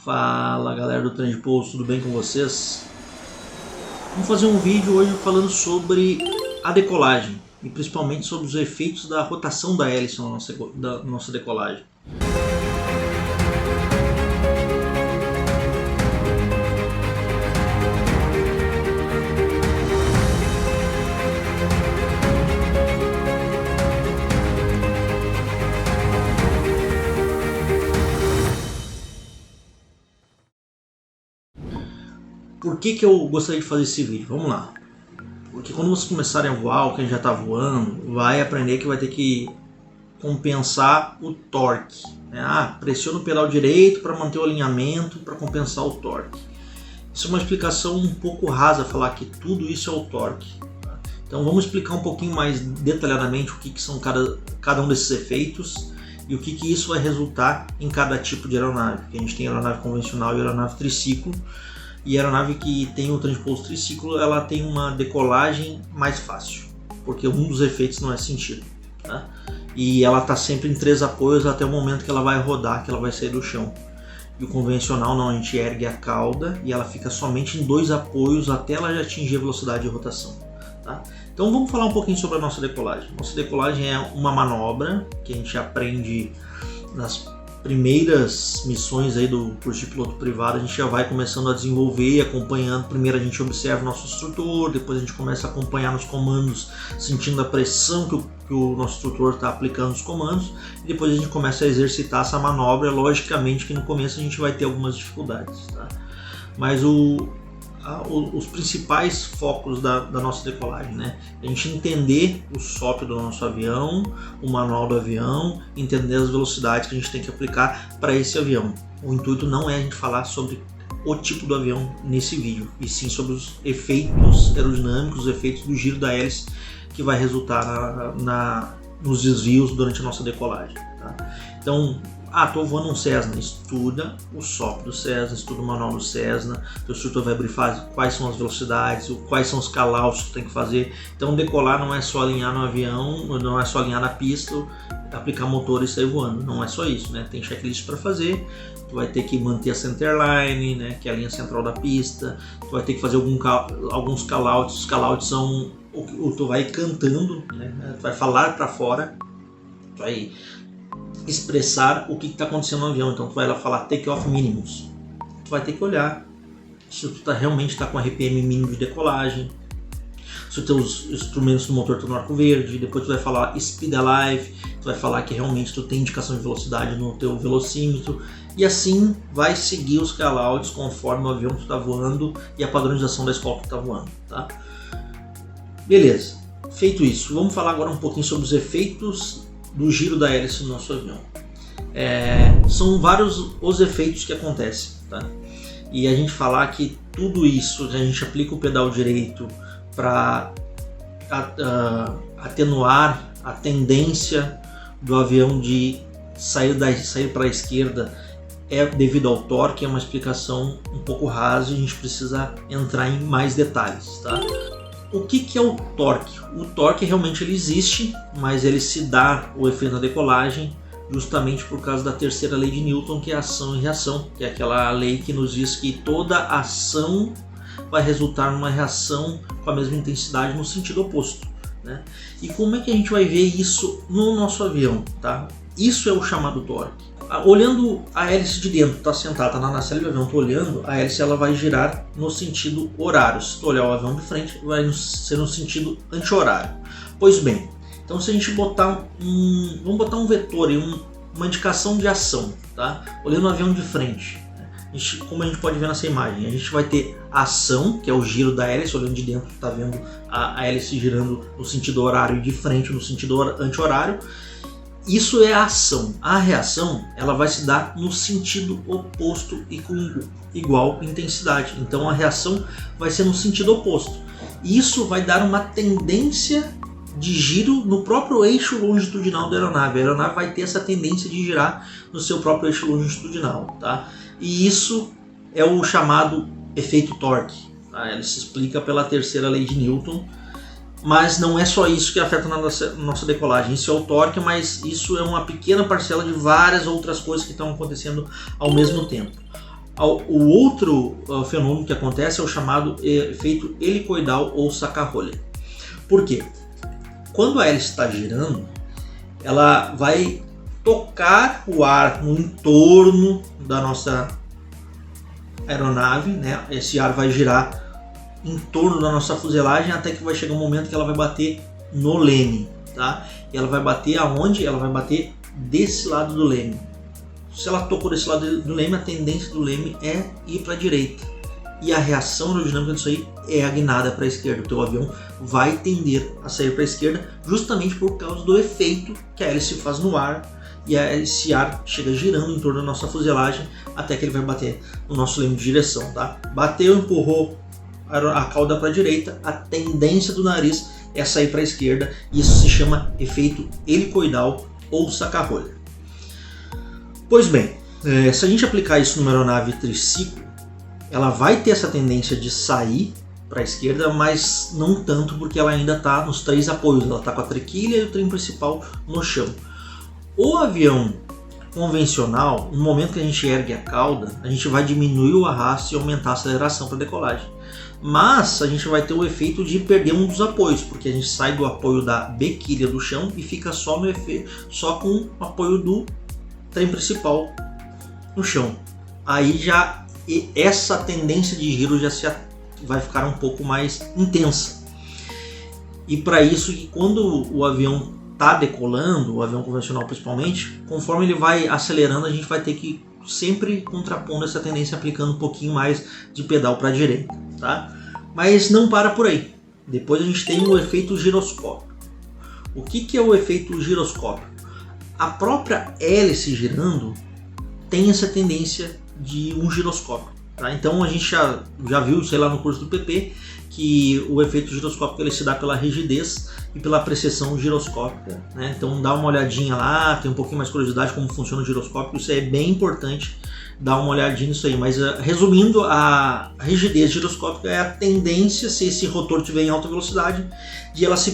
Fala galera do Trem de Pouso, tudo bem com vocês? Vamos fazer um vídeo hoje falando sobre a decolagem e principalmente sobre os efeitos da rotação da hélice na nossa decolagem. Por que eu gostaria de fazer esse vídeo? Vamos lá. Porque quando vocês começarem a voar, ou quem já está voando, vai aprender que vai ter que compensar o torque. Pressiona o pedal direito para manter o alinhamento, para compensar o torque. Isso é uma explicação um pouco rasa, falar que tudo isso é o torque. Então vamos explicar um pouquinho mais detalhadamente o que são cada um desses efeitos e o que isso vai resultar em cada tipo de aeronave. Porque a gente tem aeronave convencional e aeronave triciclo. E a aeronave que tem o trem de pouso triciclo, ela tem uma decolagem mais fácil, porque um dos efeitos não é sentido, tá? E ela está sempre em 3 apoios até o momento que ela vai rodar, que ela vai sair do chão. E o convencional não, a gente ergue a cauda e ela fica somente em 2 apoios até ela já atingir a velocidade de rotação, tá? Então vamos falar um pouquinho sobre a nossa decolagem. Nossa decolagem é uma manobra que a gente aprende nas primeiras missões aí do curso de piloto privado. A gente já vai começando a desenvolver e acompanhando. Primeiro a gente observa o nosso instrutor, depois a gente começa a acompanhar nos comandos, sentindo a pressão que o nosso instrutor está aplicando nos comandos, e depois a gente começa a exercitar essa manobra. Logicamente que no começo a gente vai ter algumas dificuldades, tá? Mas os principais focos da nossa decolagem, né? A gente entender o SOP do nosso avião, o manual do avião, entender as velocidades que a gente tem que aplicar para esse avião. O intuito não é a gente falar sobre o tipo do avião nesse vídeo, e sim sobre os efeitos aerodinâmicos, os efeitos do giro da hélice que vai resultar nos desvios durante a nossa decolagem, tá? Então, estou voando um Cessna, estuda o SOP do Cessna, estuda o manual do Cessna, o instrutor vai brifar quais são as velocidades, quais são os callouts que tem que fazer. Então decolar não é só alinhar no avião, não é só alinhar na pista, aplicar motor e sair voando, não é só isso, né? Tem checklist para fazer, tu vai ter que manter a centerline, né, que é a linha central da pista, tu vai ter que fazer alguns callouts. Os callouts são tu vai cantando, né? Tu vai falar para fora, tu vai expressar o que está acontecendo no avião. Então tu vai lá falar take off minimums, tu vai ter que olhar se tu realmente está com RPM mínimo de decolagem, se os teus instrumentos do motor estão no arco verde. Depois tu vai falar speed alive, tu vai falar que realmente tu tem indicação de velocidade no teu velocímetro, e assim vai seguir os callouts conforme o avião que tu está voando e a padronização da escola que tu está voando, tá? Beleza, feito isso, vamos falar agora um pouquinho sobre os efeitos do giro da hélice no nosso avião. São vários os efeitos que acontecem, tá? E a gente falar que tudo isso, a gente aplica o pedal direito para atenuar a tendência do avião de sair para a esquerda, é devido ao torque. É uma explicação um pouco rasa e a gente precisa entrar em mais detalhes, tá? O que é o torque? O torque realmente ele existe, mas ele se dá o efeito na decolagem justamente por causa da terceira lei de Newton, que é ação e reação, que é aquela lei que nos diz que toda ação vai resultar numa reação com a mesma intensidade no sentido oposto, né? E como é que a gente vai ver isso no nosso avião, tá? Isso é o chamado torque. Olhando a hélice de dentro, tá sentada, tá na nacelle do avião, tô olhando, a hélice ela vai girar no sentido horário. Se tu olhar o avião de frente, vai ser no sentido anti-horário. Pois bem, então se a gente botar vamos botar um vetor e uma indicação de ação, tá? Olhando o avião de frente, como a gente pode ver nessa imagem, a gente vai ter a ação, que é o giro da hélice. Olhando de dentro, tá vendo a hélice girando no sentido horário e de frente no sentido anti-horário. Isso é a ação. A reação ela vai se dar no sentido oposto e com igual intensidade. Então a reação vai ser no sentido oposto. Isso vai dar uma tendência de giro no próprio eixo longitudinal da aeronave. A aeronave vai ter essa tendência de girar no seu próprio eixo longitudinal, tá? E isso é o chamado efeito torque, tá? Ele se explica pela terceira lei de Newton. Mas não é só isso que afeta na nossa decolagem. Isso é o torque, mas isso é uma pequena parcela de várias outras coisas que estão acontecendo ao mesmo tempo. O outro fenômeno que acontece é o chamado efeito helicoidal ou saca-rolha. Por quê? Quando a hélice está girando, ela vai tocar o ar no entorno da nossa aeronave, né? Esse ar vai girar em torno da nossa fuselagem até que vai chegar um momento que ela vai bater no leme, tá? E ela vai bater aonde? Ela vai bater desse lado do leme. Se ela tocou desse lado do leme, a tendência do leme é ir para a direita. E a reação aerodinâmica disso aí é a guinada para a esquerda. O teu avião vai tender a sair para a esquerda justamente por causa do efeito que a hélice faz no ar. E esse ar chega girando em torno da nossa fuselagem até que ele vai bater no nosso leme de direção, tá? Bateu, empurrou a cauda para a direita, a tendência do nariz é sair para a esquerda. E isso se chama efeito helicoidal ou saca-rolha. Pois bem, se a gente aplicar isso numa aeronave triciclo, ela vai ter essa tendência de sair para a esquerda, mas não tanto porque ela ainda está nos 3 apoios. Ela está com a trequilha e o trem principal no chão. O avião convencional, no momento que a gente ergue a cauda, a gente vai diminuir o arrasto e aumentar a aceleração para a decolagem. Mas a gente vai ter o efeito de perder um dos apoios, porque a gente sai do apoio da bequilha do chão e fica só com o apoio do trem principal no chão. Aí já essa tendência de giro já vai ficar um pouco mais intensa. E para isso, quando o avião está decolando, o avião convencional principalmente, conforme ele vai acelerando, a gente vai ter que sempre contrapondo essa tendência, aplicando um pouquinho mais de pedal para a direita, tá? Mas não para por aí. Depois a gente tem o efeito giroscópio. O que é o efeito giroscópio? A própria hélice girando tem essa tendência de um giroscópio, tá? Então a gente já viu, sei lá, no curso do PP, que o efeito giroscópico ele se dá pela rigidez e pela precessão giroscópica, né? Então dá uma olhadinha lá, tem um pouquinho mais curiosidade como funciona o giroscópio, isso é bem importante, dar uma olhadinha nisso aí. Mas resumindo, a rigidez giroscópica é a tendência, se esse rotor estiver em alta velocidade, de ela se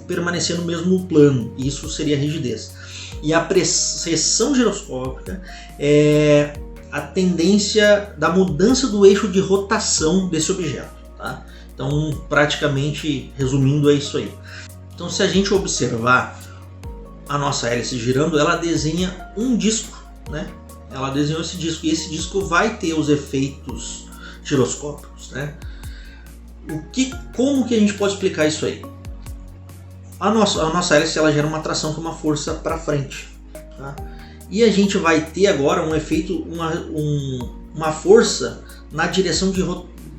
permanecer no mesmo plano. Isso seria a rigidez. E a precessão giroscópica é a tendência da mudança do eixo de rotação desse objeto, tá? Então, praticamente, resumindo, é isso aí. Então, se a gente observar a nossa hélice girando, ela desenha um disco, né? Ela desenhou esse disco, e esse disco vai ter os efeitos giroscópicos, né? Como que a gente pode explicar isso aí? A nossa hélice ela gera uma tração com uma força para frente, tá? E a gente vai ter agora um efeito, uma força na direção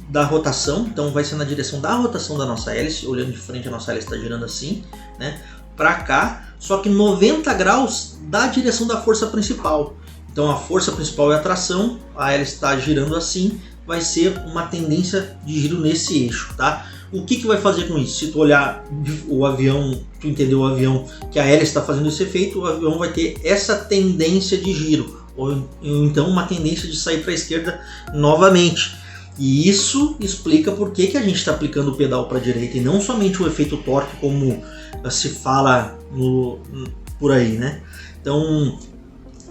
da rotação. Então vai ser na direção da rotação da nossa hélice, olhando de frente a nossa hélice está girando assim, né, para cá, só que 90 graus da direção da força principal. Então a força principal é a tração, a hélice está girando assim, vai ser uma tendência de giro nesse eixo, tá? O que vai fazer com isso? Se tu olhar o avião, tu entender o avião, que a hélice está fazendo esse efeito, o avião vai ter essa tendência de giro, ou então uma tendência de sair para a esquerda novamente. E isso explica por que a gente está aplicando o pedal para a direita e não somente o efeito torque, como se fala por aí, né? Então,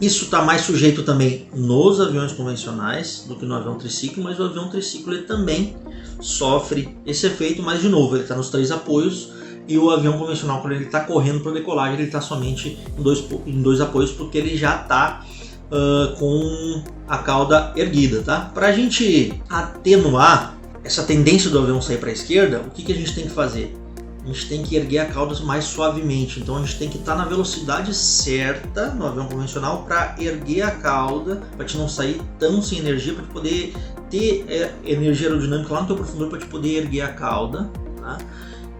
isso está mais sujeito também nos aviões convencionais do que no avião triciclo, mas o avião triciclo ele também sofre esse efeito, mas de novo, ele está nos 3 apoios, e o avião convencional, quando ele está correndo para decolagem, ele está somente em dois apoios, porque ele já está com a cauda erguida, tá? Para a gente atenuar essa tendência do avião sair para a esquerda, o que a gente tem que fazer? A gente tem que erguer a cauda mais suavemente, então a gente tem que estar na velocidade certa no avião convencional para erguer a cauda, para te não sair tão sem energia, para te poder ter energia aerodinâmica lá no teu profundor, para te poder erguer a cauda, tá?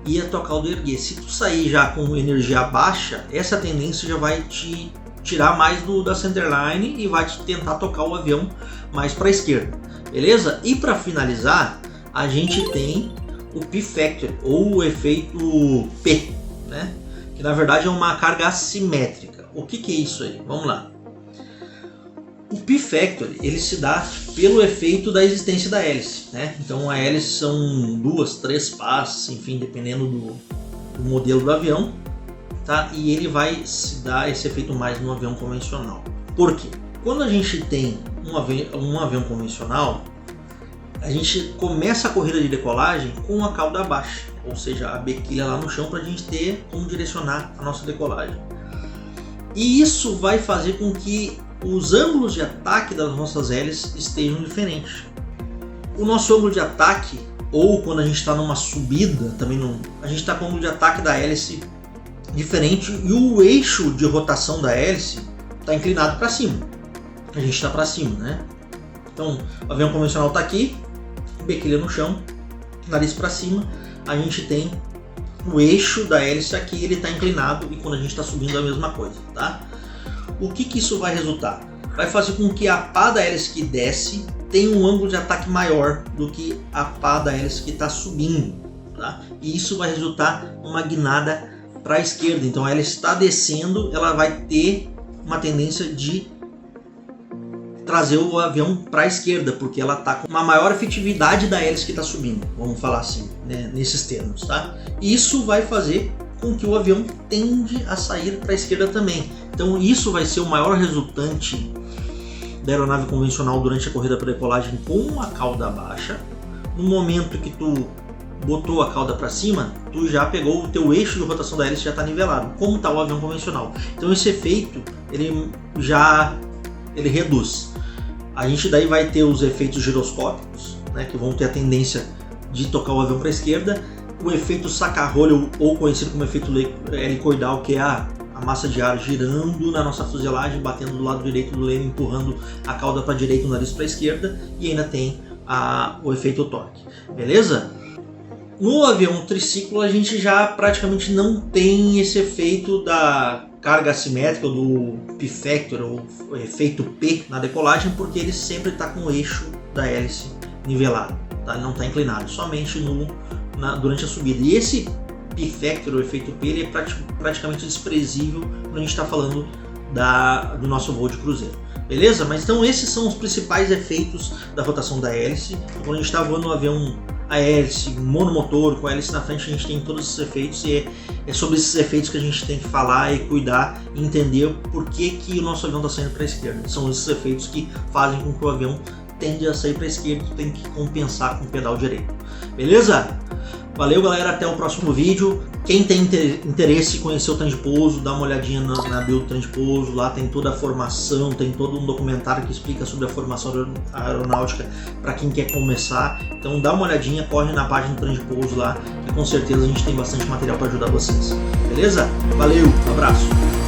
E a tua cauda erguer. Se tu sair já com energia baixa, essa tendência já vai te tirar mais da centerline e vai te tentar tocar o avião mais para a esquerda, beleza? E para finalizar, a gente tem o P-Factor, ou o efeito P, né? Que na verdade é uma carga assimétrica. O que é isso aí? Vamos lá. O P-Factor ele se dá pelo efeito da existência da hélice, né? Então a hélice são 2, 3 passes, enfim, dependendo do modelo do avião, tá? E ele vai se dar esse efeito mais no avião convencional. Por quê? Quando a gente tem um avião convencional, a gente começa a corrida de decolagem com a cauda baixa, ou seja, a bequilha lá no chão para a gente ter como direcionar a nossa decolagem. E isso vai fazer com que os ângulos de ataque das nossas hélices estejam diferentes. O nosso ângulo de ataque, ou quando a gente está numa subida, a gente está com o ângulo de ataque da hélice diferente e o eixo de rotação da hélice está inclinado para cima. A gente está para cima, né? Então, o avião convencional está aqui, bequilha no chão, nariz para cima. A gente tem o eixo da hélice aqui, ele está inclinado, e quando a gente está subindo é a mesma coisa, tá? O que isso vai resultar? Vai fazer com que a pá da hélice que desce tenha um ângulo de ataque maior do que a pá da hélice que está subindo, tá? E isso vai resultar numa guinada para a esquerda. Então a hélice está descendo, ela vai ter uma tendência de trazer o avião para a esquerda, porque ela está com uma maior efetividade da hélice que está subindo, vamos falar assim, né, nesses termos, tá? E isso vai fazer com que o avião tende a sair para a esquerda também. Então isso vai ser o maior resultante da aeronave convencional durante a corrida para decolagem com a cauda baixa. No momento que tu botou a cauda para cima, tu já pegou o teu eixo de rotação da hélice, já está nivelado, como está o avião convencional. Então esse efeito ele reduz. A gente daí vai ter os efeitos giroscópicos, né, que vão ter a tendência de tocar o avião para a esquerda. O efeito saca-rolho, ou conhecido como efeito helicoidal, que é a massa de ar girando na nossa fuselagem, batendo do lado direito do leme, empurrando a cauda para a direita, o nariz para a esquerda, e ainda tem o efeito torque. Beleza? No avião triciclo a gente já praticamente não tem esse efeito da carga assimétrica, do P-factor, ou efeito P na decolagem, porque ele sempre está com o eixo da hélice nivelado, tá? Não está inclinado, somente durante a subida. E esse P-factor, o efeito P, ele é praticamente desprezível quando a gente está falando do nosso voo de cruzeiro. Beleza? Mas então esses são os principais efeitos da rotação da hélice. Quando a gente está voando no avião a hélice monomotor, com a hélice na frente, a gente tem todos esses efeitos, e é sobre esses efeitos que a gente tem que falar e cuidar e entender por que o nosso avião está saindo para a esquerda. São esses efeitos que fazem com que o avião tende a sair para a esquerda e tem que compensar com o pedal direito. Beleza? Valeu, galera, até o próximo vídeo. Quem tem interesse em conhecer o trem de pouso, dá uma olhadinha na bio do trem de pouso, lá tem toda a formação, tem todo um documentário que explica sobre a formação aeronáutica para quem quer começar. Então dá uma olhadinha, corre na página do trem de pouso lá, que com certeza a gente tem bastante material para ajudar vocês. Beleza? Valeu, um abraço!